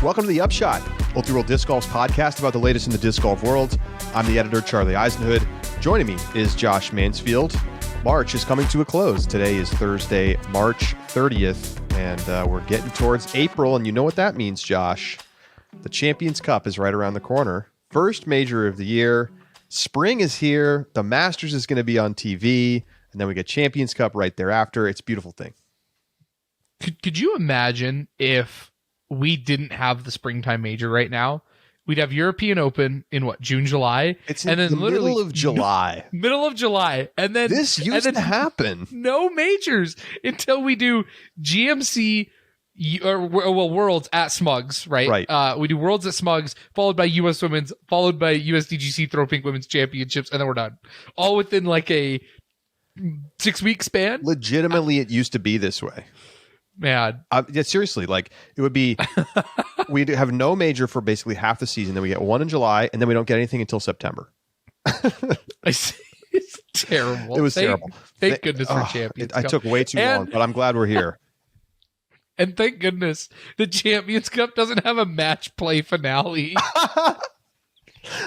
Welcome to the Upshot, Multi-World Disc Golf's podcast about the latest in the disc golf world. I'm the editor, Charlie Eisenhood. Joining me is Josh Mansfield. March is coming to a close. Today is Thursday, March 30th, and we're getting towards April, and you know what that means, Josh. The Champions Cup is right around the corner. First major of the year. Spring is here. The Masters is going to be on TV, and then we get Champions Cup right thereafter. It's a beautiful thing. Could you imagine if we didn't have the springtime major right now? We'd have European Open in June, July. It's in the middle of July. Middle of July. And then this used to happen. No majors until we do GMC Worlds at Smugs, right? Right. We do Worlds at Smugs, followed by US Women's, followed by USDGC Throw Pink Women's Championships, and then we're done. All within like a 6-week span. Legitimately, it used to be this way. Man. Yeah, seriously, like it would be, we'd have no major for basically half the season. Then we get one in July, and then we don't get anything until September. It's terrible. It was terrible. Thank goodness for Champions Cup. I took way too long, but I'm glad we're here. And thank goodness the Champions Cup doesn't have a match play finale.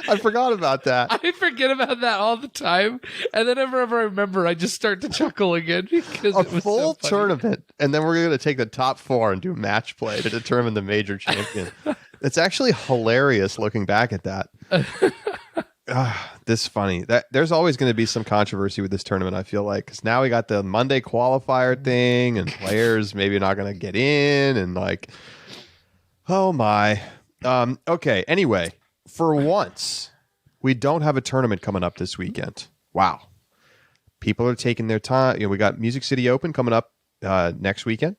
I forgot about that. I forget about that all the time. And then whenever I remember, I just start to chuckle again because a it was full so funny. tournament. And then we're going to take the top 4 and do match play to determine the major champion. It's actually hilarious looking back at that. This is funny. There's always going to be some controversy with this tournament, I feel like, because now we got the Monday qualifier thing and players maybe not going to get in and like, oh my. Okay, anyway. For once, we don't have a tournament coming up this weekend. Wow. People are taking their time. We got Music City Open coming up next weekend.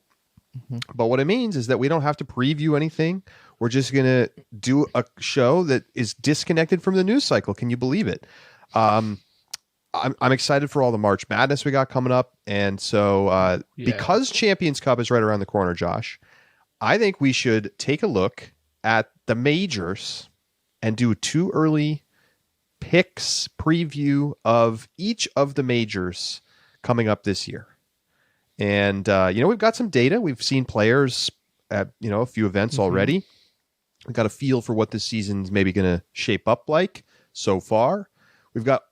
Mm-hmm. But what it means is that we don't have to preview anything. We're just going to do a show that is disconnected from the news cycle. Can you believe it? I'm excited for all the March Madness we got coming up. And so because Champions Cup is right around the corner, Josh, I think we should take a look at the majors and do 2 early picks preview of each of the majors coming up this year. And, we've got some data. We've seen players at, a few events already. We've got a feel for what this season's maybe going to shape up like so far. We've got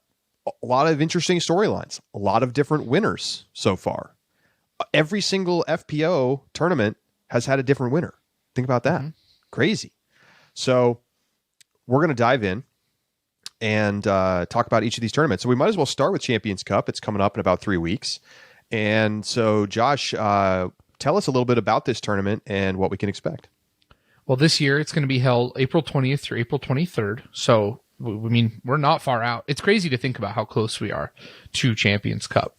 a lot of interesting storylines, a lot of different winners so far. Every single FPO tournament has had a different winner. Think about that. Mm-hmm. Crazy. So we're going to dive in and talk about each of these tournaments. So we might as well start with Champions Cup. It's coming up in about 3 weeks. And so, Josh, tell us a little bit about this tournament and what we can expect. Well, this year it's going to be held April 20th through April 23rd. So, we're not far out. It's crazy to think about how close we are to Champions Cup.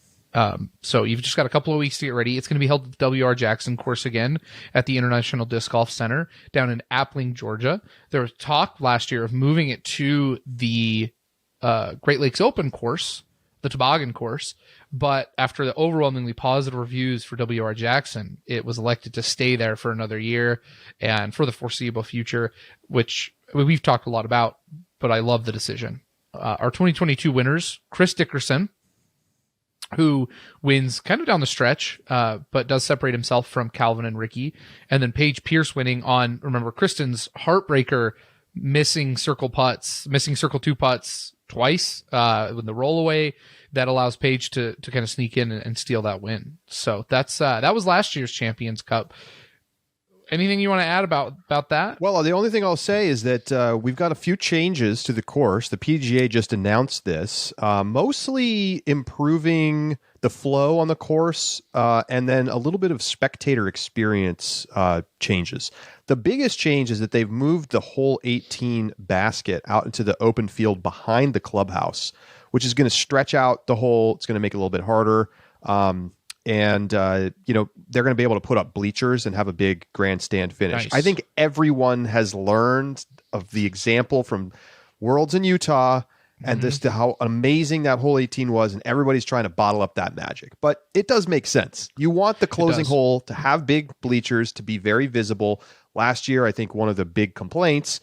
So you've just got a couple of weeks to get ready. It's going to be held at the W.R. Jackson course again at the International Disc Golf Center down in Appling, Georgia. There was talk last year of moving it to the Great Lakes Open course, the Toboggan course, but after the overwhelmingly positive reviews for W.R. Jackson, it was elected to stay there for another year and for the foreseeable future, which we've talked a lot about, but I love the decision. Our 2022 winners, Chris Dickerson, who wins kind of down the stretch, but does separate himself from Calvin and Ricky. And then Paige Pierce winning on, remember, Kristen's heartbreaker, missing circle 2 putts twice with the rollaway that allows Paige to kind of sneak in and steal that win. So that was last year's Champions Cup. Anything you want to add about that? Well, the only thing I'll say is that we've got a few changes to the course. The PGA just announced this, mostly improving the flow on the course and then a little bit of spectator experience changes. The biggest change is that they've moved the hole 18 basket out into the open field behind the clubhouse, which is going to stretch out the hole. It's going to make it a little bit harder. And they're going to be able to put up bleachers and have a big grandstand finish. Nice. I think everyone has learned of the example from Worlds in Utah and this to how amazing that hole 18 was, and everybody's trying to bottle up that magic. But it does make sense. You want the closing hole to have big bleachers, to be very visible. Last year, I think one of the big complaints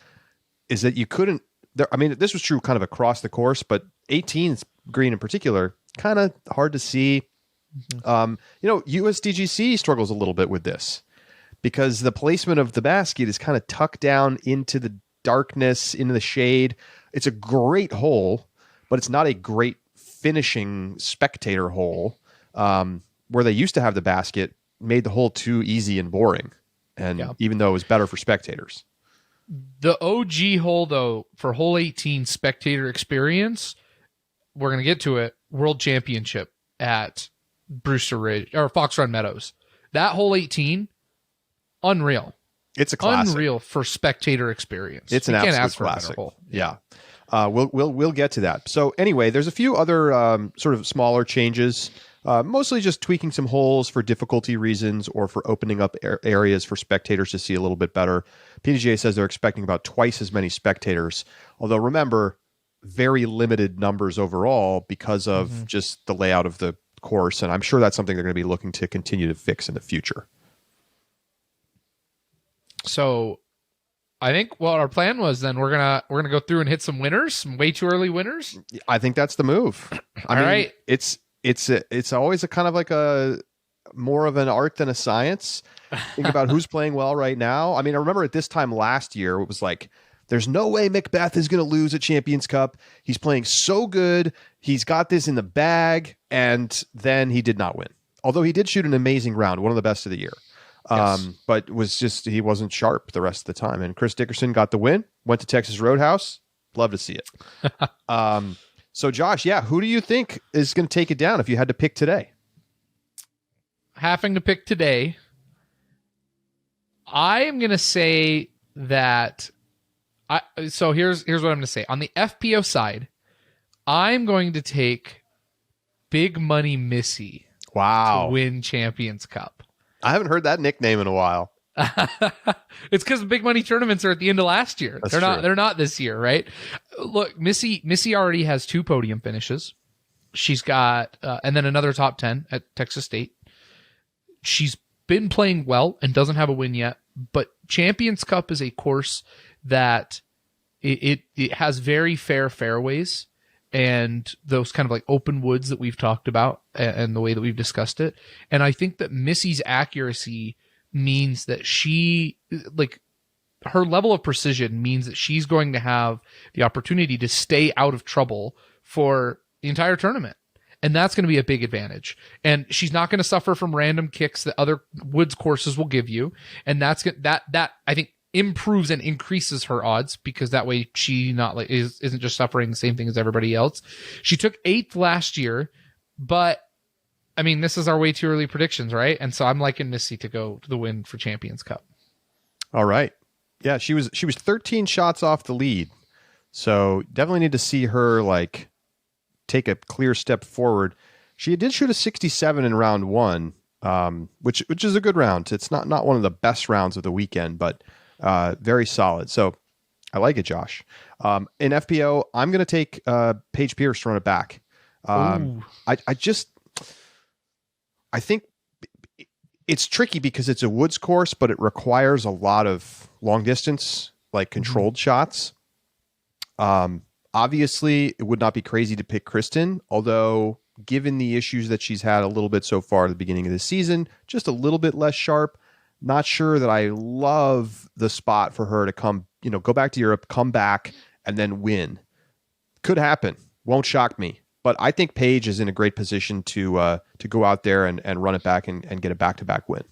is that you couldn't. This was true kind of across the course, but 18's green in particular, kind of hard to see. USDGC struggles a little bit with this because the placement of the basket is kind of tucked down into the darkness, into the shade. It's a great hole, but it's not a great finishing spectator hole. Where they used to have the basket made the hole too easy and boring. And even though it was better for spectators. The OG hole, though, for hole 18 spectator experience, we're going to get to it, World Championship at Brewster Ridge or Fox Run Meadows. That hole 18, unreal. It's a classic. Unreal for spectator experience. It's an you absolute can't ask for classic. A better hole. Yeah. We'll get to that. So anyway, there's a few other sort of smaller changes, mostly just tweaking some holes for difficulty reasons or for opening up areas for spectators to see a little bit better. PDGA says they're expecting about twice as many spectators, although remember, very limited numbers overall because of just the layout of the course, and I'm sure that's something they're going to be looking to continue to fix in the future. So I think what our plan was then we're gonna go through and hit some winners, some way too early winners. I think that's the move. I mean, right. It's always a kind of like a more of an art than a science. Think about who's playing well right now. I mean, I remember at this time last year, it was like, there's no way Macbeth is going to lose a Champions Cup. He's playing so good. He's got this in the bag. And then he did not win. Although he did shoot an amazing round, one of the best of the year. Yes. But he wasn't sharp the rest of the time. And Chris Dickerson got the win, went to Texas Roadhouse. Love to see it. So Josh, who do you think is going to take it down if you had to pick today? Having to pick today, I am going to say that so here's what I'm going to say. On the FPO side, I'm going to take Big Money Missy to win Champions Cup. I haven't heard that nickname in a while. It's because big money tournaments are at the end of last year. That's They're not this year, right? Look, Missy already has 2 podium finishes. She's got and then another top 10 at Texas State. She's been playing well and doesn't have a win yet, but Champions Cup is a course that it has very fair fairways and those kind of like open woods that we've talked about and the way that we've discussed it. And I think that Missy's accuracy means that her level of precision means that she's going to have the opportunity to stay out of trouble for the entire tournament. And that's going to be a big advantage. And she's not going to suffer from random kicks that other woods courses will give you. And that I think improves and increases her odds because that way she isn't just suffering the same thing as everybody else. She took 8th last year, but I mean, this is our way too early predictions, right? And so I'm liking Missy to go to the win for Champions Cup. All right. Yeah, she was 13 shots off the lead. So definitely need to see her take a clear step forward. She did shoot a 67 in round 1, which is a good round. It's not one of the best rounds of the weekend, but very solid. So I like it, Josh. In FPO, I'm going to take Paige Pierce to run it back. I think it's tricky because it's a woods course, but it requires a lot of long distance, controlled shots. Obviously, it would not be crazy to pick Kristen, although given the issues that she's had a little bit so far at the beginning of the season, just a little bit less sharp. Not sure that I love the spot for her to go back to Europe, come back, and then win. Could happen. Won't shock me. But I think Paige is in a great position to go out there and run it back and get a back-to-back win.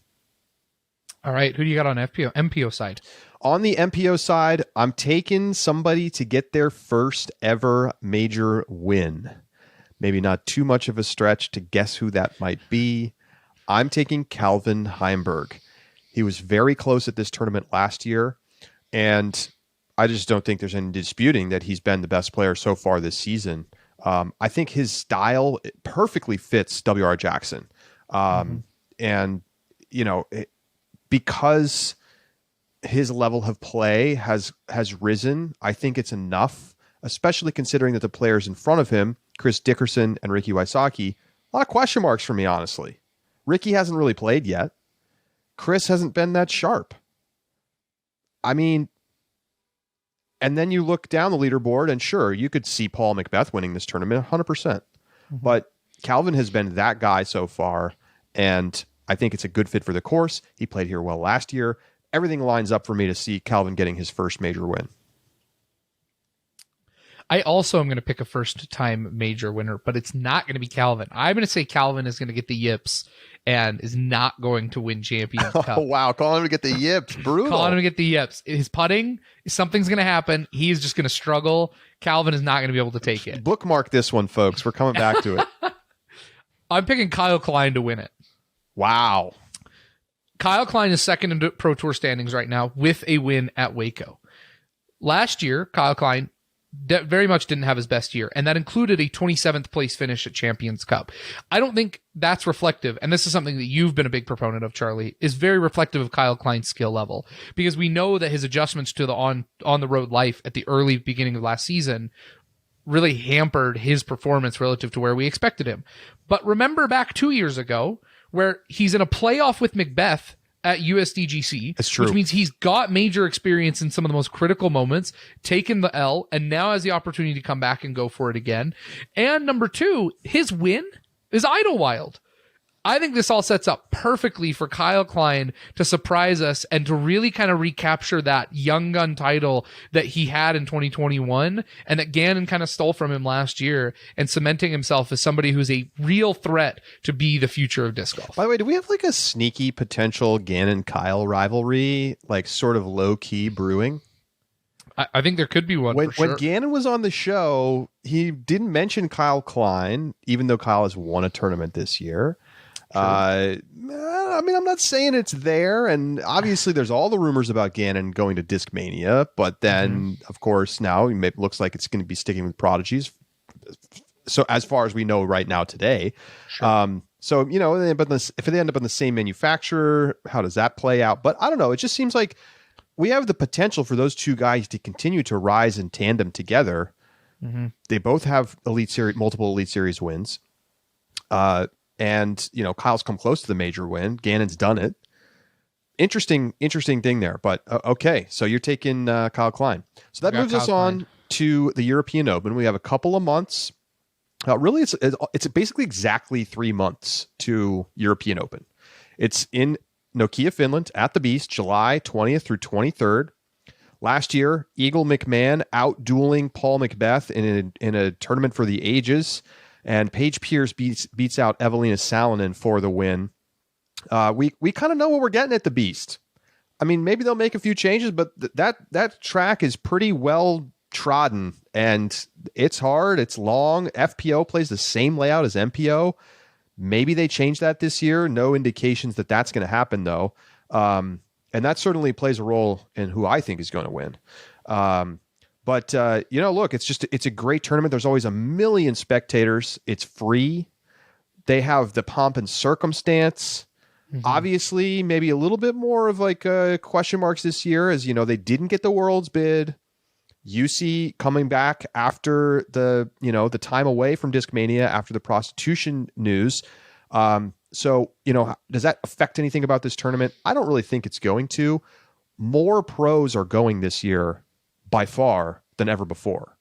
All right. Who do you got on MPO side? On the MPO side, I'm taking somebody to get their first ever major win. Maybe not too much of a stretch to guess who that might be. I'm taking Calvin Heimberg. He was very close at this tournament last year, and I just don't think there's any disputing that he's been the best player so far this season. I think his style perfectly fits W.R. Jackson. And, because his level of play has risen, I think it's enough, especially considering that the players in front of him, Chris Dickerson and Ricky Wysocki, a lot of question marks for me, honestly. Ricky hasn't really played yet. Chris hasn't been that sharp. I mean, and then you look down the leaderboard, and sure, you could see Paul Macbeth winning this tournament 100%. But Calvin has been that guy so far, and I think it's a good fit for the course. He played here well last year. Everything lines up for me to see Calvin getting his first major win. I also am going to pick a first-time major winner, but it's not going to be Calvin. I'm going to say Calvin is going to get the yips and is not going to win Champions Cup. Oh, wow. Calling him to get the yips. Brutal. Calling him to get the yips. His putting, something's going to happen. He's just going to struggle. Calvin is not going to be able to take it. Bookmark this one, folks. We're coming back to it. I'm picking Kyle Klein to win it. Wow. Kyle Klein is second in Pro Tour standings right now with a win at Waco. Last year, Kyle Klein very much didn't have his best year, and that included a 27th place finish at Champions Cup. I don't think that's reflective, and this is something that you've been a big proponent of, Charlie, is very reflective of Kyle Klein's skill level, because we know that his adjustments to the on the road life at the early beginning of last season really hampered his performance relative to where we expected him. But remember back 2 years ago, where he's in a playoff with Macbeth at USDGC. That's true. Which means he's got major experience in some of the most critical moments, taken the L, and now has the opportunity to come back and go for it again. And number two, his win is Idlewild. I think this all sets up perfectly for Kyle Klein to surprise us and to really kind of recapture that young gun title that he had in 2021 and that Gannon kind of stole from him last year, and cementing himself as somebody who's a real threat to be the future of disc golf. By the way, do we have like a sneaky potential Gannon-Kyle rivalry, like sort of low-key brewing? I think there could be one. When Gannon was on the show, he didn't mention Kyle Klein, even though Kyle has won a tournament this year. I mean, I'm not saying it's there, and obviously there's all the rumors about Gannon going to Discmania, but then, of course, now it looks like it's going to be sticking with Prodigies. So as far as we know right now today. So, you know, but if they end up on the same manufacturer, how does that play out? But I don't know. It just seems like we have the potential for those two guys to continue to rise in tandem together. They both have multiple Elite Series wins. And, you know, Kyle's come close to the major win. Gannon's done it. Interesting thing there. But, okay, so you're taking Kyle Klein. So that moves us on to the European Open. We have a couple of months. Really, it's basically exactly 3 months to European Open. It's in Nokia, Finland, at the Beast, July 20th through 23rd. Last year, Eagle McMahon out-dueling Paul Macbeth in a tournament for the ages. And Paige Pierce beats out Evelina Salonen for the win. We kind of know what we're getting at the Beast. I mean, maybe they'll make a few changes, but that track is pretty well trodden, and it's hard. It's long. FPO plays the same layout as MPO. Maybe they change that this year. No indications that that's going to happen, though. And that certainly plays a role in who I think is going to win. But, you know, look, it's a great tournament. There's always a million spectators. It's free. They have the pomp and circumstance. Obviously, maybe a little bit more of like question marks this year, as, you know, they didn't get the World's bid. UC coming back after the time away from Discmania after the prostitution news. So, you know, does that affect anything about this tournament? I don't really think it's going to. More pros are going this year by far than ever before.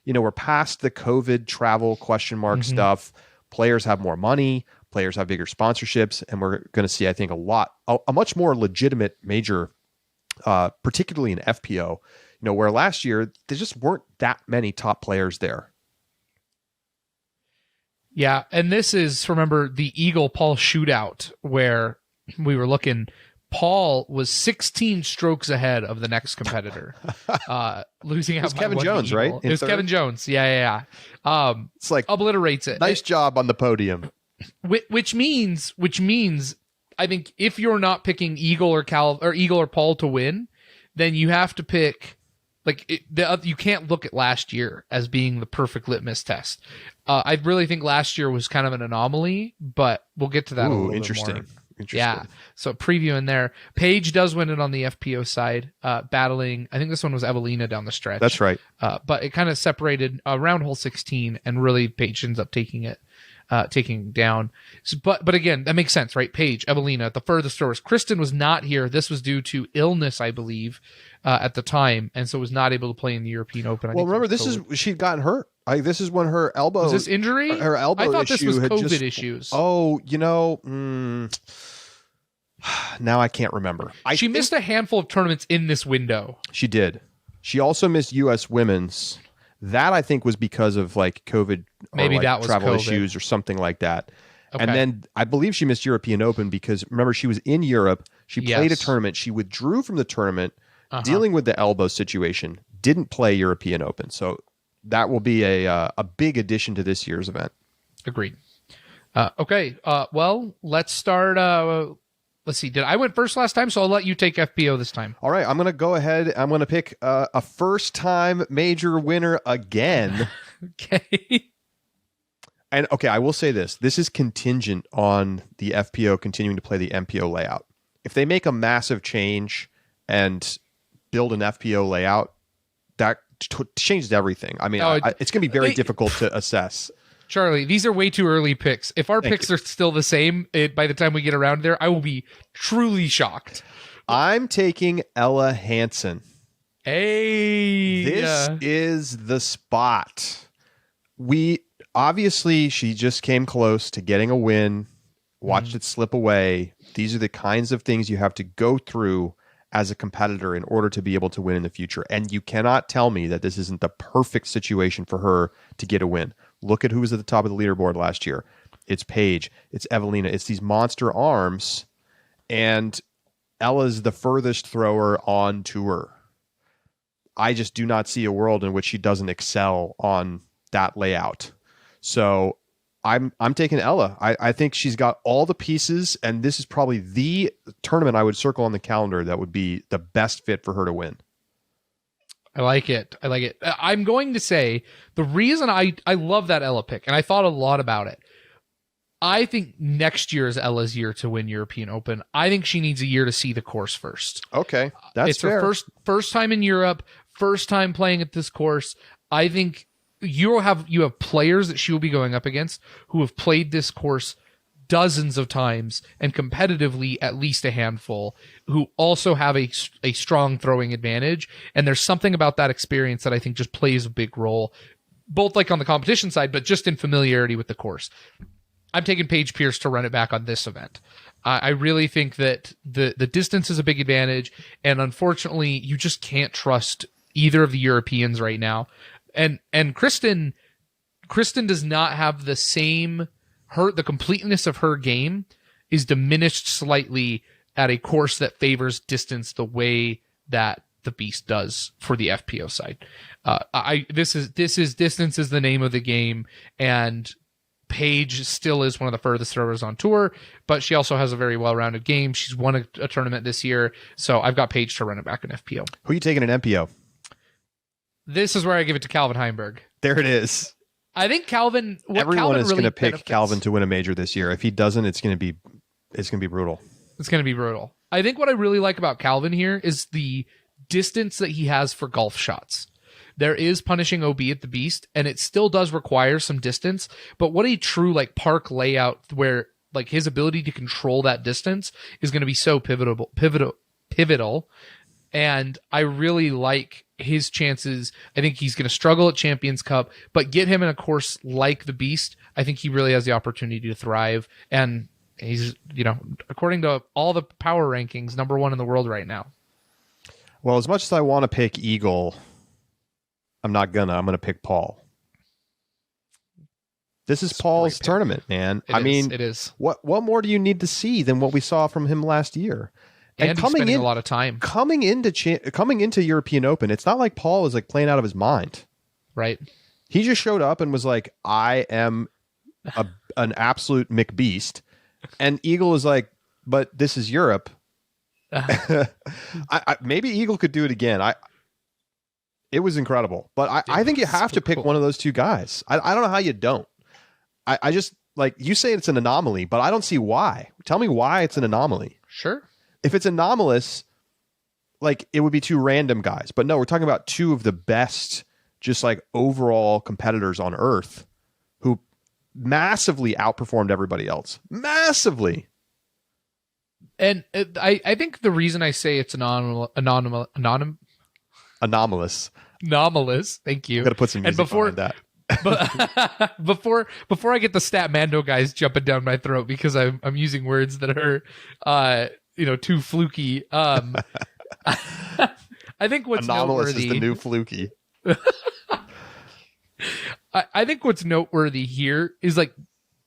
You know, we're past the COVID travel question mark stuff. Players have more money, players have bigger sponsorships, and we're going to see, I think, a much more legitimate major, particularly in FPO, you know, where last year there just weren't that many top players there. Yeah. And this is, remember, the Eagle Paul shootout where we were looking. Paul was 16 strokes ahead of the next competitor, losing out. It was Kevin Jones, right? It was Kevin Jones. Yeah. It's like obliterates it. Nice job on the podium. Which means, I think if you're not picking Eagle or Paul to win, then you have to pick you can't look at last year as being the perfect litmus test. I really think last year was kind of an anomaly, but we'll get to that. Ooh, a little interesting. bit more. Yeah. So previewing there, Paige does win it on the FPO side, battling. I think this one was Evelina down the stretch. That's right. But it kind of separated around hole 16, and really Paige ends up taking it. taking down. But again, that makes sense, right? Paige, Evelina, the furthest throwers. Kristen was not here. This was due to illness, I believe, at the time, and so was not able to play in the European Open. Well, remember, she'd gotten hurt. This is when her elbow... Was this injury? Her elbow issue. I thought this was COVID issues. Oh, now I can't remember. She missed a handful of tournaments in this window. She did. She also missed U.S. Women's. That, I think, was because of like COVID Maybe that was travel COVID. Issues or something like that. Okay. And then I believe she missed European Open because, remember, she was in Europe. She played a tournament. She withdrew from the tournament, dealing with the elbow situation, didn't play European Open. So that will be a big addition to this year's event. Agreed. Okay. Well, let's start. Let's see. I went first last time, so I'll let you take FPO this time. All right. I'm going to go ahead. I'm going to pick a first-time major winner again. Okay. And, okay, I will say this. This is contingent on the FPO continuing to play the MPO layout. If they make a massive change and build an FPO layout, that changes everything. I mean, it's going to be very difficult to assess. Charlie, these are way too early picks. If our picks are still the same by the time we get around there, I will be truly shocked. I'm taking Ella Hansen. Hey. This is the spot. Obviously, she just came close to getting a win, watched it slip away. These are the kinds of things you have to go through as a competitor in order to be able to win in the future. And you cannot tell me that this isn't the perfect situation for her to get a win. Look at who was at the top of the leaderboard last year. It's Paige. It's Evelina. It's these monster arms. And Ella's the furthest thrower on tour. I just do not see a world in which she doesn't excel on that layout. So I'm taking Ella. I think she's got all the pieces, and this is probably the tournament I would circle on the calendar that would be the best fit for her to win. I like it. I'm going to say the reason I love that Ella pick, and I thought a lot about it. I think next year is Ella's year to win European Open. I think she needs a year to see the course first. Okay, that's fair. Her first time in Europe, first time playing at this course. I think you have players that she will be going up against who have played this course dozens of times and competitively at least a handful, who also have a strong throwing advantage. And there's something about that experience that I think just plays a big role, both like on the competition side, but just in familiarity with the course. I'm taking Paige Pierce to run it back on this event. I really think that the distance is a big advantage, and unfortunately, you just can't trust either of the Europeans right now. And Kristen does not have the same the completeness of her game is diminished slightly at a course that favors distance the way that the Beast does for the FPO side. This is distance is the name of the game, and Paige still is one of the furthest throwers on tour, but she also has a very well-rounded game. She's won a tournament this year, so I've got Paige to run it back in FPO. Who are you taking in MPO? This is where I give it to Calvin Heimberg. There it is. I think Calvin. Everyone is going to pick Calvin to win a major this year. If he doesn't, it's going to be brutal. It's going to be brutal. I think what I really like about Calvin here is the distance that he has for golf shots. There is punishing OB at the Beast, and it still does require some distance. But what a true like park layout where like his ability to control that distance is going to be so pivotal. And I really like his chances. I think he's going to struggle at Champions Cup, but get him in a course like the Beast, I think he really has the opportunity to thrive. And he's, according to all the power rankings, number one in the world right now. Well, as much as I want to pick Eagle, I'm going to pick Paul. This is Paul's tournament, man. It is. What more do you need to see than what we saw from him last year? And he's spending a lot of time coming into European Open. It's not like Paul is like playing out of his mind, right? He just showed up and was like, "I am an absolute McBeast," and Eagle is like, "But this is Europe." Maybe Eagle could do it again. It was incredible, but I think you have to pick one of those two guys. I don't know how you don't. I just like you say it's an anomaly, but I don't see why. Tell me why it's an anomaly. Sure. If it's anomalous, like it would be two random guys. But no, we're talking about two of the best, just like overall competitors on Earth who massively outperformed everybody else. Massively. And I think the reason I say it's anomalous. Thank you. I'm gonna put some music behind that. But before I get the Stat Mando guys jumping down my throat because I'm using words that are too fluky. I think what's anomalous noteworthy is the new fluky. I think what's noteworthy here is like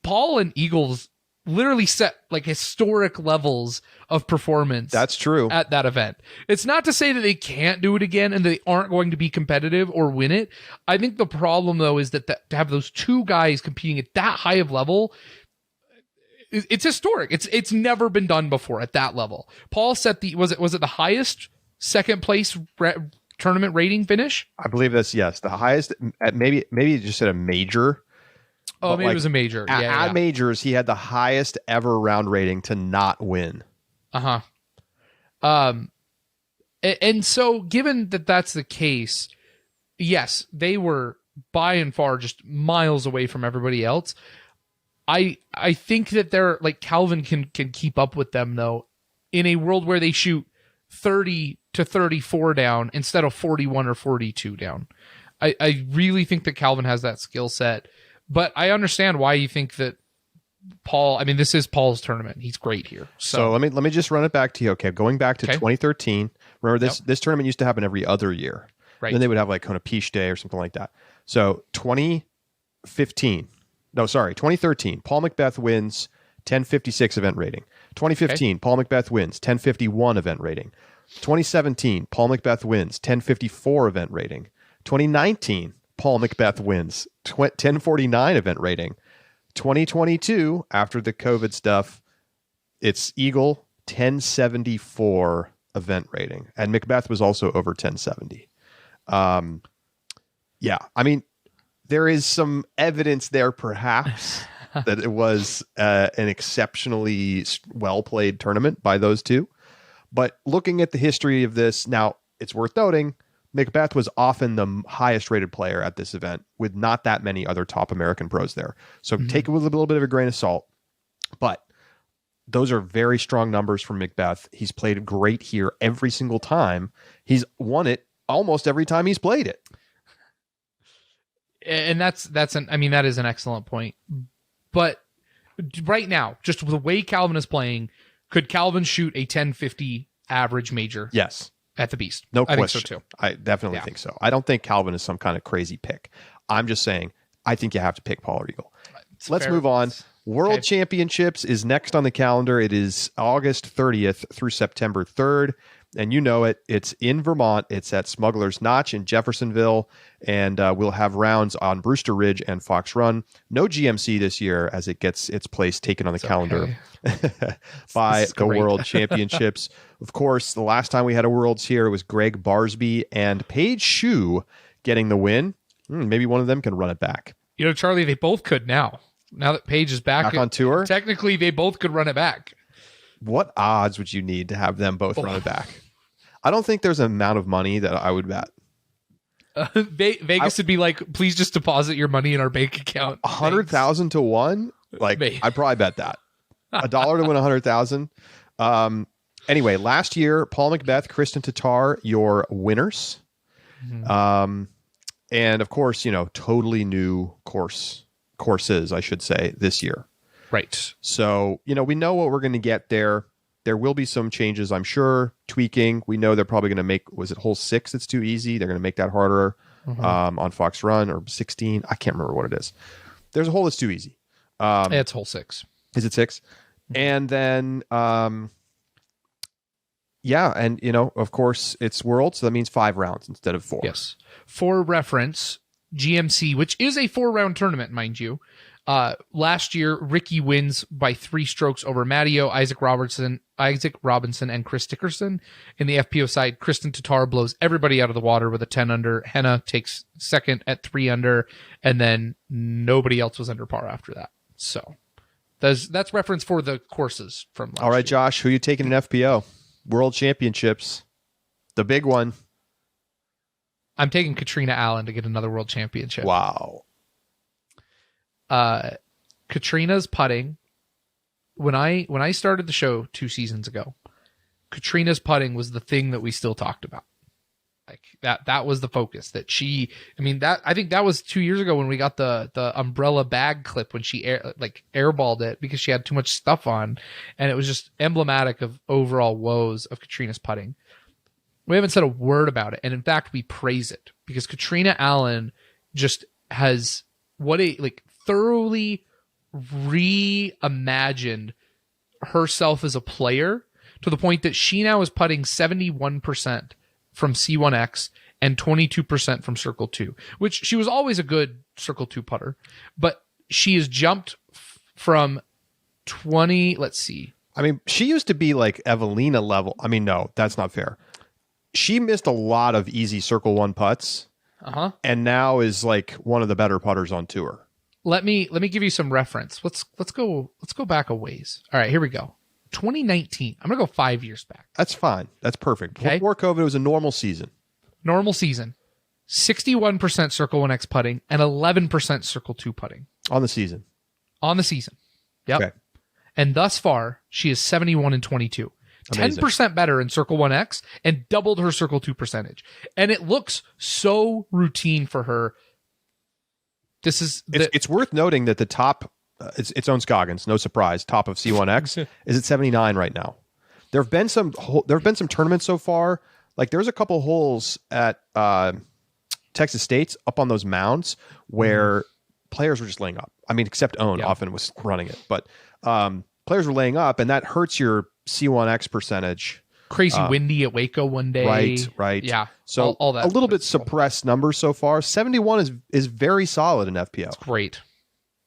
Paul and Eagles literally set like historic levels of performance. That's true. At that event. It's not to say that they can't do it again and they aren't going to be competitive or win it. I think the problem though is that to have those two guys competing at that high of level, it's historic. It's never been done before at that level. Paul set was it the highest second place tournament rating finish? I believe that's the highest at maybe you just said a major. Oh, maybe it was a major. At majors, he had the highest ever round rating to not win. And so given that that's the case, yes, they were by and far just miles away from everybody else. I think that they're like Calvin can keep up with them though in a world where they shoot 30 to 34 down instead of 41 or 42 down. I really think that Calvin has that skill set. But I understand why you think that Paul. I mean, this is Paul's tournament. He's great here. So let me just run it back to you. Okay, going back to 2013. Remember this tournament used to happen every other year. Right. Then they would have like kind of Peach Day or something like that. So 2013. Paul Macbeth wins 1056 event rating. 2015, Paul Macbeth wins 1051 event rating. 2017, Paul Macbeth wins 1054 event rating. 2019, Paul Macbeth wins 1049 event rating. 2022, after the COVID stuff, it's Eagle 1074 event rating. And Macbeth was also over 1070. Yeah, I mean, there is some evidence there, perhaps, that it was an exceptionally well-played tournament by those two. But looking at the history of this, now, it's worth noting, Macbeth was often the highest rated player at this event with not that many other top American pros there. So take it with a little bit of a grain of salt. But those are very strong numbers from Macbeth. He's played great here every single time. He's won it almost every time he's played it. And that is an excellent point. But right now, just the way Calvin is playing, could Calvin shoot a 1050 average major? Yes. At the Beast. No question. I think so too. I definitely think so. I don't think Calvin is some kind of crazy pick. I'm just saying, I think you have to pick Paul or Eagle. Let's move on. World Championships is next on the calendar. It is August 30th through September 3rd. And you know it. It's in Vermont. It's at Smuggler's Notch in Jeffersonville. And we'll have rounds on Brewster Ridge and Fox Run. No GMC this year as it gets its place taken on the calendar by the World Championships. Of course, the last time we had a Worlds here, it was Greg Barsby and Paige Shue getting the win. Maybe one of them can run it back. You know, Charlie, they both could now. Now that Paige is back on tour? Technically, they both could run it back. What odds would you need to have them both run it back? I don't think there's an amount of money that I would bet. Vegas would be like, please just deposit your money in our bank account. 100,000 to 1? Like, I'd probably bet that. $1 to win 100,000. Anyway, last year, Paul Macbeth, Kristen Tatar, your winners. And of course, totally new courses, I should say, this year. Right. So, we know what we're going to get there. There will be some changes, I'm sure, tweaking. We know they're probably going to make, was it hole 6 that's too easy? They're going to make that harder on Fox Run, or 16. I can't remember what it is. There's a hole that's too easy. It's hole 6. Is it 6? And then, and of course, it's World, so that means 5 rounds instead of 4. Yes. For reference, GMC, which is a 4-round tournament, mind you, last year, Ricky wins by 3 strokes over Matteo, Isaac Robinson, and Chris Dickerson. In the FPO side, Kristen Tatar blows everybody out of the water with a 10 under. Henna takes second at 3 under, and then nobody else was under par after that. So that's reference for the courses from last All right, year. Josh, who you taking in FPO? World Championships. The big one. I'm taking Katrina Allen to get another world championship. Wow. Katrina's putting. When I started the show 2 seasons ago, Katrina's putting was the thing that we still talked about. Like that was the focus that she, I think that was 2 years ago when we got the umbrella bag clip when she airballed it because she had too much stuff on, and it was just emblematic of overall woes of Katrina's putting. We haven't said a word about it, and in fact we praise it because Katrina Allen just has thoroughly reimagined herself as a player to the point that she now is putting 71% from C1X and 22% from Circle 2, which she was always a good Circle 2 putter, but she has jumped from 20, let's see. She used to be like Evelina level. No, that's not fair. She missed a lot of easy Circle 1 putts, and now is like one of the better putters on tour. Let me give you some reference. Let's go back a ways. All right, here we go. 2019. I'm going to go 5 years back. That's fine. That's perfect. Okay. Before COVID, it was a normal season. 61% Circle 1X putting and 11% Circle 2 putting. On the season. Yep. Okay. And thus far, she is 71 and 22. Amazing. 10% better in Circle 1X and doubled her Circle 2 percentage. And it looks so routine for her. It's worth noting that the top, it's own Scoggins, no surprise, top of C1X is at 79 right now. There have been some tournaments so far. Like there's a couple holes at Texas State's up on those mounds where players were just laying up. Except Own often was running it, but players were laying up, and that hurts your C1X percentage. Crazy windy at Waco one day. Right. Yeah. So all that. A little bit suppressed numbers so far. 71 is very solid in FPO. It's great.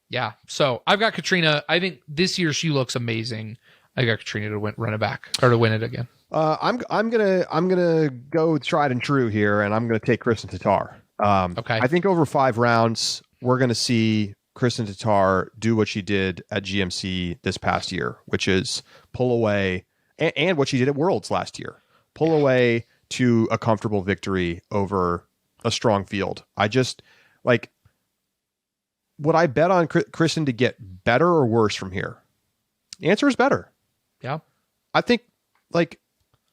Yeah. So I've got Katrina. I think this year she looks amazing. I got Katrina to run it back or to win it again. I'm gonna go tried and true here, and I'm gonna take Kristen Tatar. Okay. I think over 5 rounds we're gonna see Kristen Tatar do what she did at GMC this past year, which is pull away, and what she did at Worlds last year, pull away to a comfortable victory over a strong field. I just like. Would I bet on Kristen to get better or worse from here? The answer is better. Yeah. I think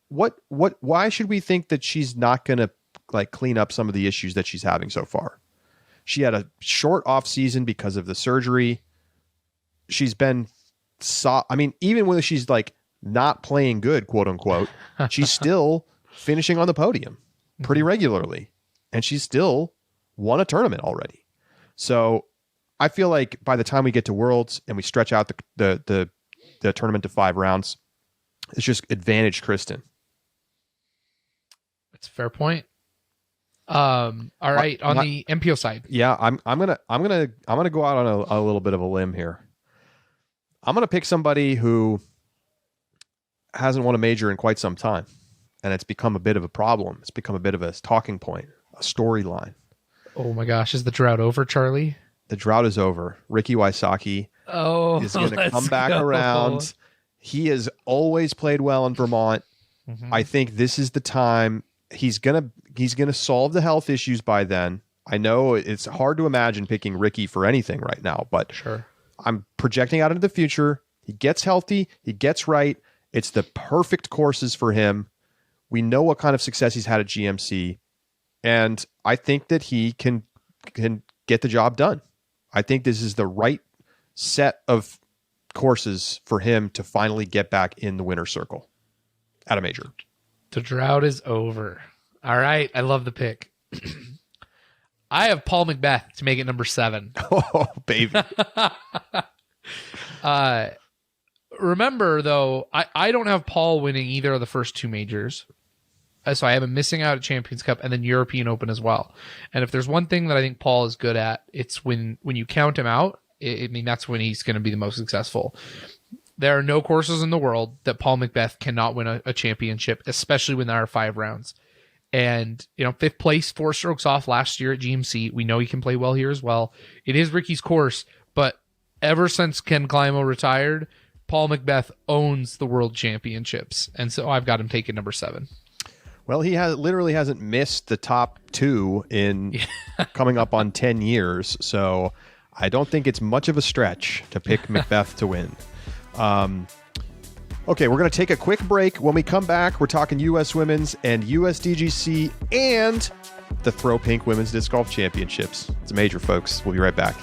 why should we think that she's not going to clean up some of the issues that she's having so far? She had a short off season because of the surgery. She's been even when she's not playing good, quote unquote, she's still finishing on the podium pretty regularly, and she's still won a tournament already. So I feel like by the time we get to Worlds and we stretch out the tournament to 5 rounds, it's just advantage Kristen. That's a fair point. All right, on the MPO side. Yeah, I'm gonna go out on a little bit of a limb here. I'm gonna pick somebody who hasn't won a major in quite some time, and it's become a bit of a problem. It's become a bit of a talking point, a storyline. Oh my gosh, is the drought over, Charlie? The drought is over. Ricky Wysocki is going to come back around. He has always played well in Vermont. Mm-hmm. I think this is the time. He's gonna solve the health issues by then. I know it's hard to imagine picking Ricky for anything right now, but sure. I'm projecting out into the future. He gets healthy. He gets right. It's the perfect courses for him. We know what kind of success he's had at GMC, and I think that he can get the job done. I think this is the right set of courses for him to finally get back in the winner's circle at a major. The drought is over. All right. I love the pick. I have Paul McBeth to make it number 7. Oh, baby. Remember, though, I don't have Paul winning either of the first 2 majors. So I have him missing out at Champions Cup and then European Open as well. And if there's one thing that I think Paul is good at, it's when you count him out, that's when he's going to be the most successful. There are no courses in the world that Paul McBeth cannot win a championship, especially when there are 5 rounds. And, 5th place, 4 strokes off last year at GMC. We know he can play well here as well. It is Ricky's course, but ever since Ken Climo retired, Paul McBeth owns the world championships. And so I've got him taking number 7. Well, he literally hasn't missed the top 2 in coming up on 10 years. So I don't think it's much of a stretch to pick Macbeth to win. Okay, we're going to take a quick break. When we come back, we're talking U.S. Women's and USDGC and the Throw Pink Women's Disc Golf Championships. It's a major, folks. We'll be right back.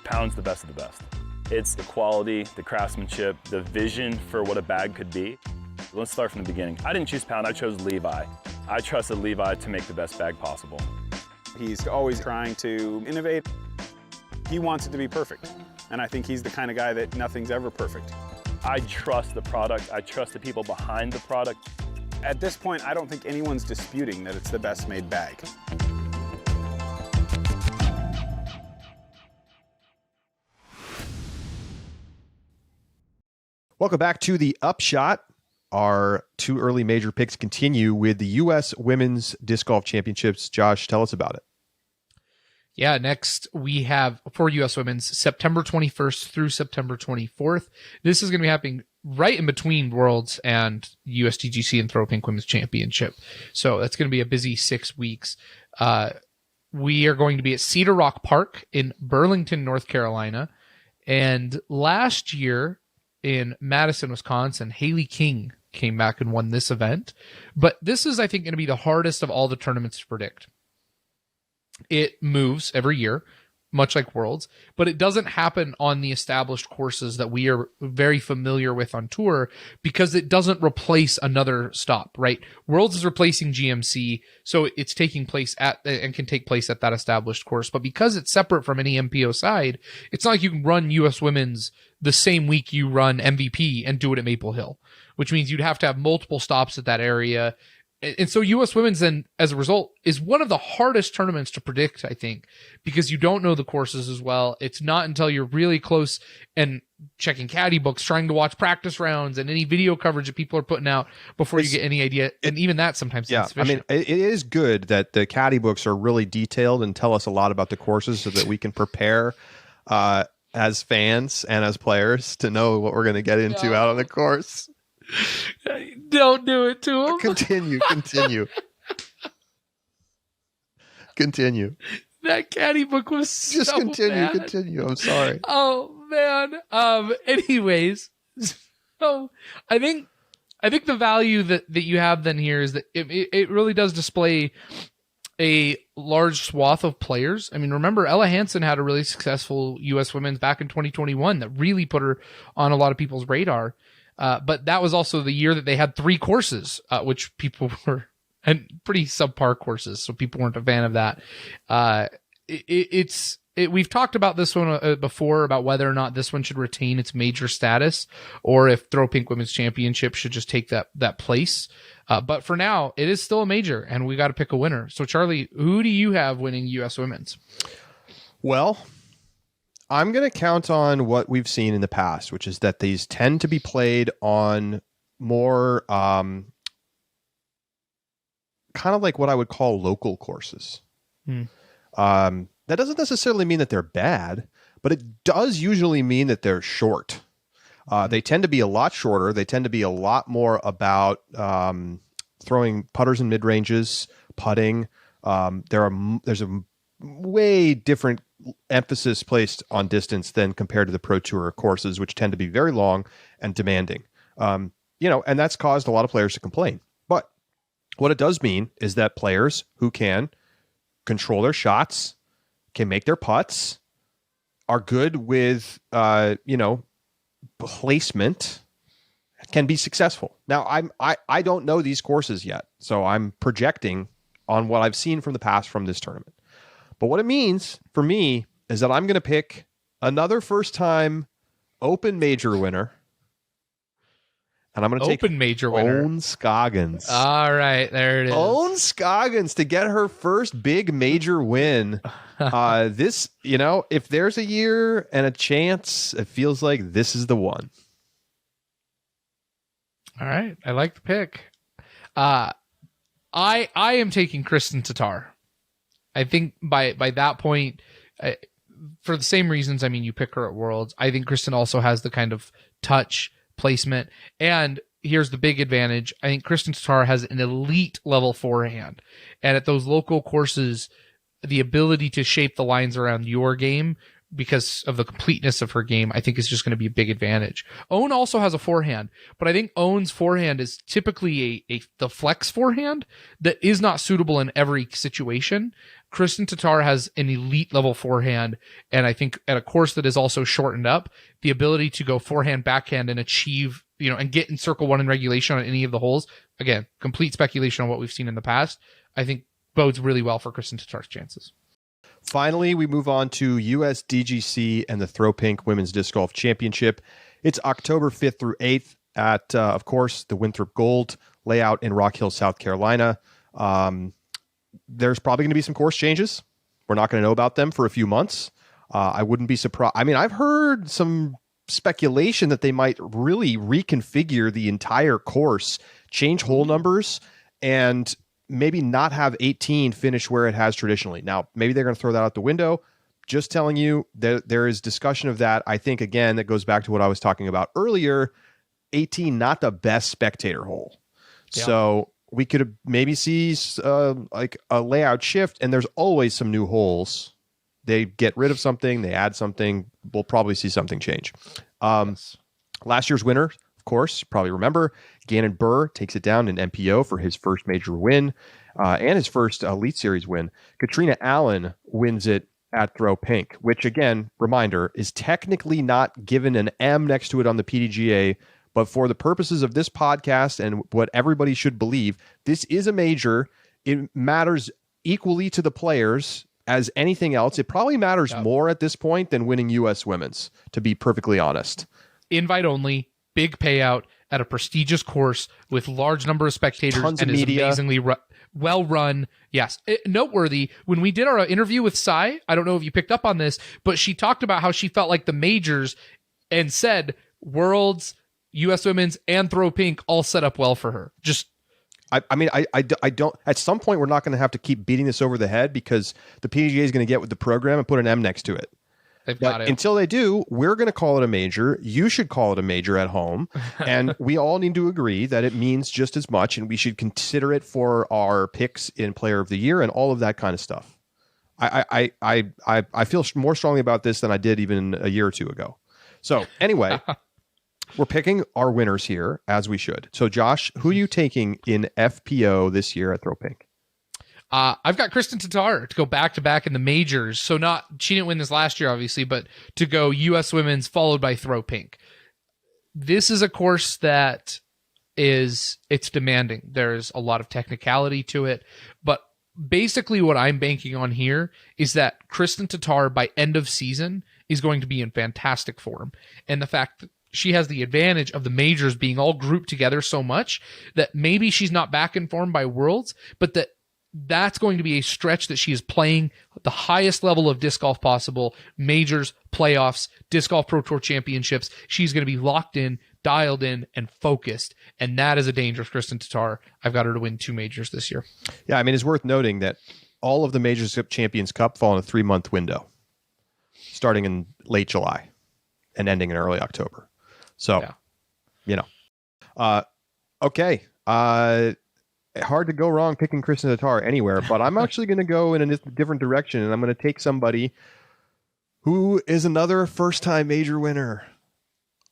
Pound's the best of the best. It's the quality, the craftsmanship, the vision for what a bag could be. Let's start from the beginning. I didn't choose Pound, I chose Levi. I trusted Levi to make the best bag possible. He's always trying to innovate. He wants it to be perfect. And I think he's the kind of guy that nothing's ever perfect. I trust the product. I trust the people behind the product. At this point, I don't think anyone's disputing that it's the best made bag. Welcome back to the Upshot. Our two early major picks continue with the U.S. Women's Disc Golf Championships. Josh, tell us about it. Yeah, next we have for U.S. Women's September 21st through September 24th. This is going to be happening right in between Worlds and USDGC and Throw Pink Women's Championship. So that's going to be a busy 6 weeks. We are going to be at Cedar Rock Park in Burlington, North Carolina. And last year in Madison, Wisconsin, Haley King came back and won this event. But this is, I think, going to be the hardest of all the tournaments to predict. It moves every year, much like Worlds, but it doesn't happen on the established courses that we are very familiar with on tour because it doesn't replace another stop, right? Worlds is replacing GMC, so it's taking place at and can take place at that established course. But because it's separate from any MPO side, it's not like you can run US Women's the same week you run MVP and do it at Maple Hill, which means you'd have to have multiple stops at that area. And so U.S. Women's then, as a result, is one of the hardest tournaments to predict, I think, because you don't know the courses as well. It's not until you're really close and checking caddy books, trying to watch practice rounds and any video coverage that people are putting out before you get any idea. And even that sometimes is insufficient. I mean, it is good that the caddy books are really detailed and tell us a lot about the courses so that we can prepare as fans and as players to know what we're going to get into out on the course. Don't do it to him. Continue. That caddy book was just so bad. Continue. I'm sorry. Oh man. Anyways, so I think the value that you have then here is that it really does display a large swath of players. I mean, remember Ella Hansen had a really successful U.S. Women's back in 2021 that really put her on a lot of people's radar. But that was also the year that they had 3 courses, which people were, and pretty subpar courses, so people weren't a fan of that. We've talked about this one before about whether or not this one should retain its major status, or if Throw Pink Women's Championship should just take that place. But for now, it is still a major, and we got to pick a winner. So, Charlie, who do you have winning U.S. Women's? Well, I'm going to count on what we've seen in the past, which is that these tend to be played on more kind of like what I would call local courses. That doesn't necessarily mean that they're bad, but it does usually mean that they're short. They tend to be a lot shorter. They tend to be a lot more about throwing putters in mid-ranges, putting. There's a way different emphasis placed on distance than compared to the Pro Tour courses, which tend to be very long and demanding. And that's caused a lot of players to complain. But what it does mean is that players who can control their shots, can make their putts, are good with, placement, can be successful. Now, I don't know these courses yet, so I'm projecting on what I've seen from the past from this tournament. But what it means for me is that I'm going to pick another first-time Open Major winner, and I'm going to take Major winner. Owen Scoggins. All right, there it is. Owen Scoggins to get her first big major win. This, if there's a year and a chance, it feels like this is the one. All right, I like the pick. I am taking Kristen Tatar. I think by that point, for the same reasons, I mean, you pick her at Worlds. I think Kristen also has the kind of touch placement. And here's the big advantage. I think Kristen Tatar has an elite level forehand. And at those local courses, the ability to shape the lines around your game because of the completeness of her game, I think is just going to be a big advantage. Owen also has a forehand, but I think Owen's forehand is typically the flex forehand that is not suitable in every situation. Kristen Tatar has an elite level forehand, and I think at a course that is also shortened up, the ability to go forehand, backhand, and achieve, and get in circle one in regulation on any of the holes. Again, complete speculation on what we've seen in the past. I think bodes really well for Kristen Tatar's chances. Finally, we move on to USDGC and the Throw Pink Women's Disc Golf Championship. It's October 5th through 8th at, of course, the Winthrop Gold layout in Rock Hill, South Carolina. There's probably going to be some course changes. We're not going to know about them for a few months. I wouldn't be surprised. I mean, I've heard some speculation that they might really reconfigure the entire course, change hole numbers, and maybe not have 18 finish where it has traditionally. Now, maybe they're going to throw that out the window. Just telling you, there is discussion of that. I think, again, that goes back to what I was talking about earlier. 18, not the best spectator hole. Yeah. So we could maybe see like a layout shift, and there's always some new holes. They get rid of something, they add something. We'll probably see something change. Yes. Last year's winner, of course, you probably remember, Gannon Burr takes it down in MPO for his first major win and his first Elite Series win. Katrina Allen wins it at Throw Pink, which, again, reminder, is technically not given an M next to it on the PDGA, but for the purposes of this podcast and what everybody should believe, this is a major. It matters equally to the players as anything else. It probably matters more at this point than winning U.S. Women's, to be perfectly honest. Invite only, big payout at a prestigious course with large number of spectators. Tons and of media. Is amazingly well run. Yes. Noteworthy, when we did our interview with Sai, I don't know if you picked up on this, but she talked about how she felt like the majors and said Worlds, U.S. Women's, and Throw Pink all set up well for her. Just I don't. At some point, we're not going to have to keep beating this over the head because the PGA is going to get with the program and put an M next to it. They've got it. Until they do, we're going to call it a major. You should call it a major at home, and we all need to agree that it means just as much, and we should consider it for our picks in Player of the Year and all of that kind of stuff. I feel more strongly about this than I did even a year or two ago. So anyway. We're picking our winners here, as we should. So, Josh, who are you taking in FPO this year at Throw Pink? I've got Kristen Tatar to go back-to-back in the majors. So she didn't win this last year, obviously, but to go U.S. Women's followed by Throw Pink. This is a course that it's demanding. There's a lot of technicality to it, but basically what I'm banking on here is that Kristen Tatar by end of season is going to be in fantastic form. And the fact that she has the advantage of the majors being all grouped together so much that maybe she's not back in form by Worlds, but that's going to be a stretch that she is playing at the highest level of disc golf possible, majors, playoffs, disc golf pro tour championships. She's going to be locked in, dialed in, and focused. And that is a dangerous Kristen Tatar. I've got her to win 2 majors this year. Yeah, I mean, it's worth noting that all of the Majors Champions Cup fall in a 3-month window, starting in late July and ending in early October. So, okay. Hard to go wrong picking Kristen Tatar anywhere, but I'm actually going to go in a different direction, and I'm going to take somebody who is another first-time major winner.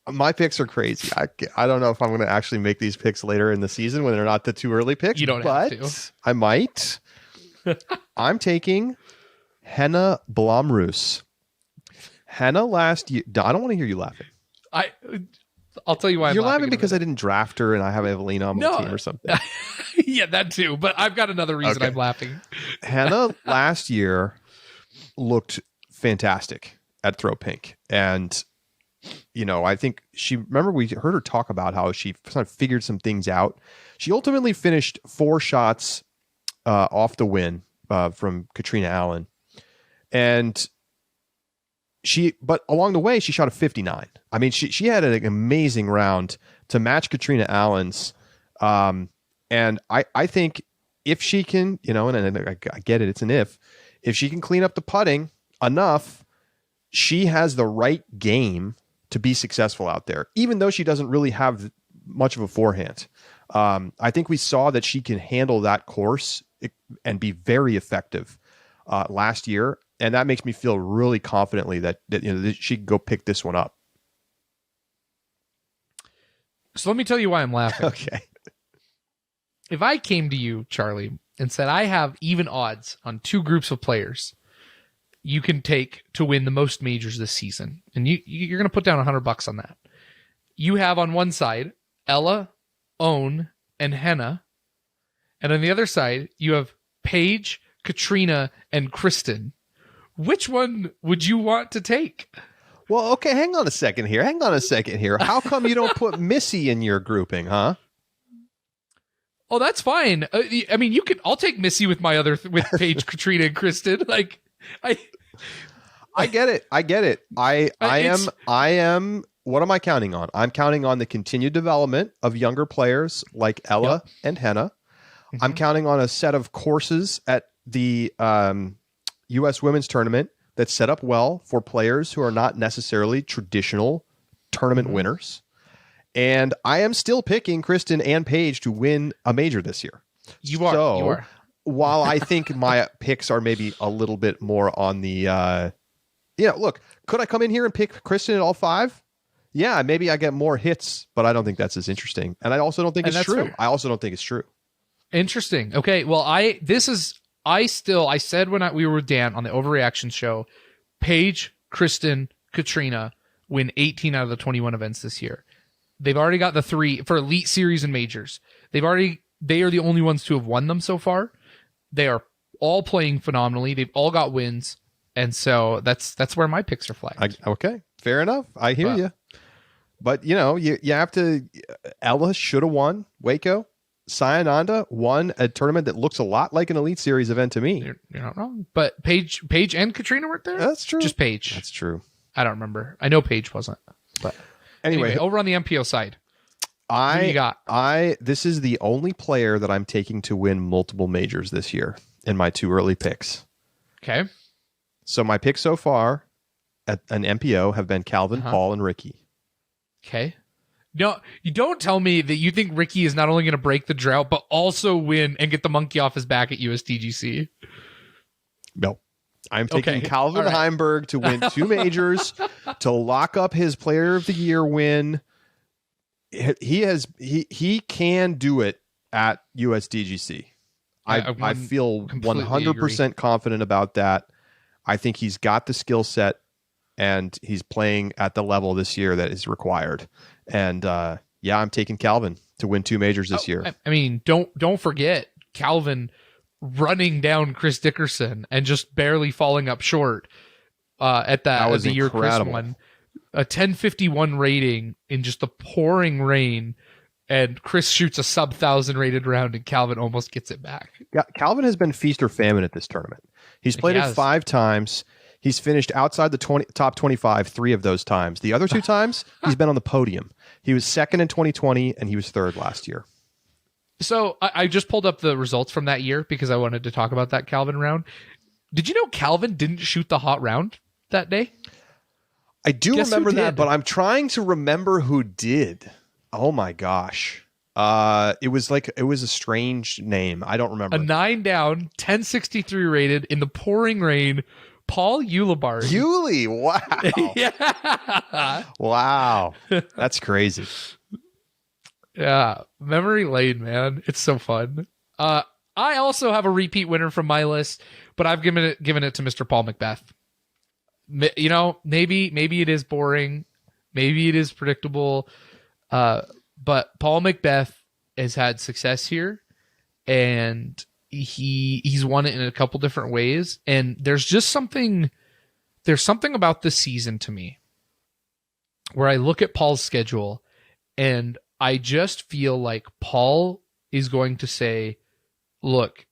My picks are crazy. I don't know if I'm going to actually make these picks later in the season when they're not the too early picks. You don't have to. I might. I'm taking Henna Blomroos. Henna last year. I don't want to hear you laughing. I'll tell you why. You're laughing because I didn't draft her and I have Evelina on my team or something. Yeah, that too. But I've got another reason I'm laughing. Henna last year looked fantastic at Throw Pink. And, I think remember we heard her talk about how she sort of figured some things out. She ultimately finished 4 shots off the win from Katrina Allen. And but along the way, she shot a 59. I mean, she had an amazing round to match Katrina Allen's. And I think if she can, and I get it, it's an if she can clean up the putting enough, she has the right game to be successful out there, even though she doesn't really have much of a forehand. I think we saw that she can handle that course and be very effective last year, and that makes me feel really confidently that she can go pick this one up. So let me tell you why I'm laughing. Okay. If I came to you, Charlie, and said I have even odds on two groups of players you can take to win the most majors this season, and you're going to put down $100 on that. You have on one side Ella, Owen, and Henna, and on the other side you have Paige, Katrina, and Kristen. Which one would you want to take? Well, okay, hang on a second here. How come you don't put Missy in your grouping, huh? Oh, that's fine. I mean, you can. I'll take Missy with with Paige, Katrina, and Kristen. Like, I get it. I am. What am I counting on? I'm counting on the continued development of younger players like Ella and Henna. Mm-hmm. I'm counting on a set of courses at the U.S. Women's Tournament that's set up well for players who are not necessarily traditional tournament winners. And I am still picking Kristen and Paige to win a major this year. You are. While I think my picks are maybe a little bit more on the, look, could I come in here and pick Kristen at all 5? Yeah, maybe I get more hits, but I don't think that's as interesting. And I also don't think it's true. Fair. I also don't think it's true. Interesting. Okay. Well, I said when we were with Dan on the Overreaction show, Paige, Kristen, Katrina win 18 out of the 21 events this year. They've already got the 3 for Elite Series and Majors. They are the only ones to have won them so far. They are all playing phenomenally. They've all got wins. And so that's where my picks are flagged. Okay. Fair enough. I hear you. But, you have to... Ella should have won Waco. Sayananda won a tournament that looks a lot like an Elite Series event to me. You're not wrong. But Paige and Katrina weren't there? That's true. Just Paige. That's true. I don't remember. I know Paige wasn't. But anyway, over on the MPO side, who do you got? This is the only player that I'm taking to win multiple majors this year in my 2 early picks. Okay. So my picks so far at an MPO have been Calvin, Paul, and Ricky. Okay. No, you don't tell me that you think Ricky is not only going to break the drought, but also win and get the monkey off his back at USDGC. No. I'm taking Calvin Heimberg to win 2 majors, to lock up his Player of the Year win. He can do it at USDGC. I feel 100% confident about that. I think he's got the skill set, and he's playing at the level this year that is required. And I'm taking Calvin to win 2 majors this year. I mean, don't forget Calvin running down Chris Dickerson and just barely falling up short at the year Chris won. A 1051 rating in just the pouring rain, and Chris shoots a sub 1,000 rated round, and Calvin almost gets it back. Yeah, Calvin has been feast or famine at this tournament. He's played it 5 times. He's finished outside the top 25 3 of those times. The other 2 times, he's been on the podium. He was 2nd in 2020, and he was 3rd last year. So I just pulled up the results from that year because I wanted to talk about that Calvin round. Did you know Calvin didn't shoot the hot round that day? I do remember that, but I'm trying to remember who did. Oh my gosh. It was a strange name. I don't remember. A 9 down, 1063 rated in the pouring rain, Paul Ulibarri. Yuli, wow. Yeah. Wow. That's crazy. Yeah, memory lane, man. It's so fun. I also have a repeat winner from my list, but I've given it to Mr. Paul McBeth. Maybe it is boring, maybe it is predictable, but Paul McBeth has had success here, and he's won it in a couple different ways. And there's something about this season to me where I look at Paul's schedule, and I just feel like Paul is going to say, look,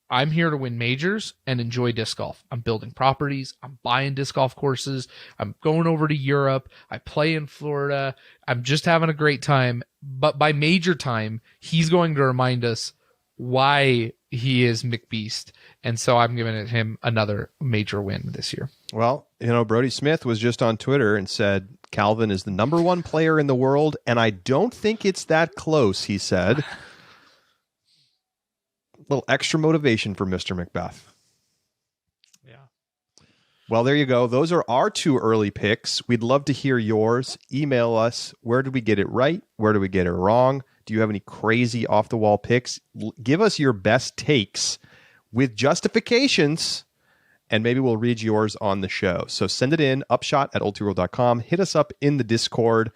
I'm here to win majors and enjoy disc golf. I'm building properties. I'm buying disc golf courses. I'm going over to Europe. I play in Florida. I'm just having a great time. But by major time, he's going to remind us why he is McBeast And so I'm giving him another major win this year. Well, Brody Smith was just on Twitter and said Calvin is the number 1 player in the world, and I don't think it's that close, he said. A little extra motivation for Mr. Macbeth. Well, there you go. Those are our 2 early picks. We'd love to hear yours. Email us. Where did we get it right? Where did we get it wrong? Do you have any crazy off-the-wall picks? Give us your best takes with justifications, and maybe we'll read yours on the show. So send it in, upshot@oldtworld.com. Hit us up in the Discord.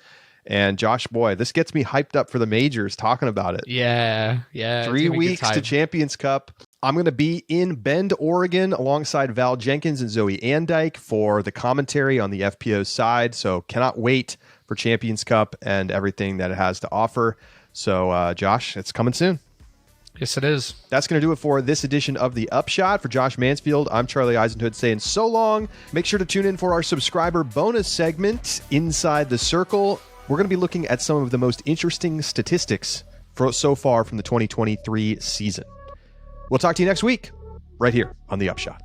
And Josh, boy, this gets me hyped up for the majors talking about it. Yeah. 3 weeks to Champions Cup. I'm going to be in Bend, Oregon, alongside Val Jenkins and Zoe Andyke for the commentary on the FPO side. So cannot wait for Champions Cup and everything that it has to offer. So, Josh, it's coming soon. Yes, it is. That's going to do it for this edition of The Upshot. For Josh Mansfield, I'm Charlie Eisenhood saying so long. Make sure to tune in for our subscriber bonus segment, Inside the Circle. We're going to be looking at some of the most interesting statistics so far from the 2023 season. We'll talk to you next week, right here on The Upshot.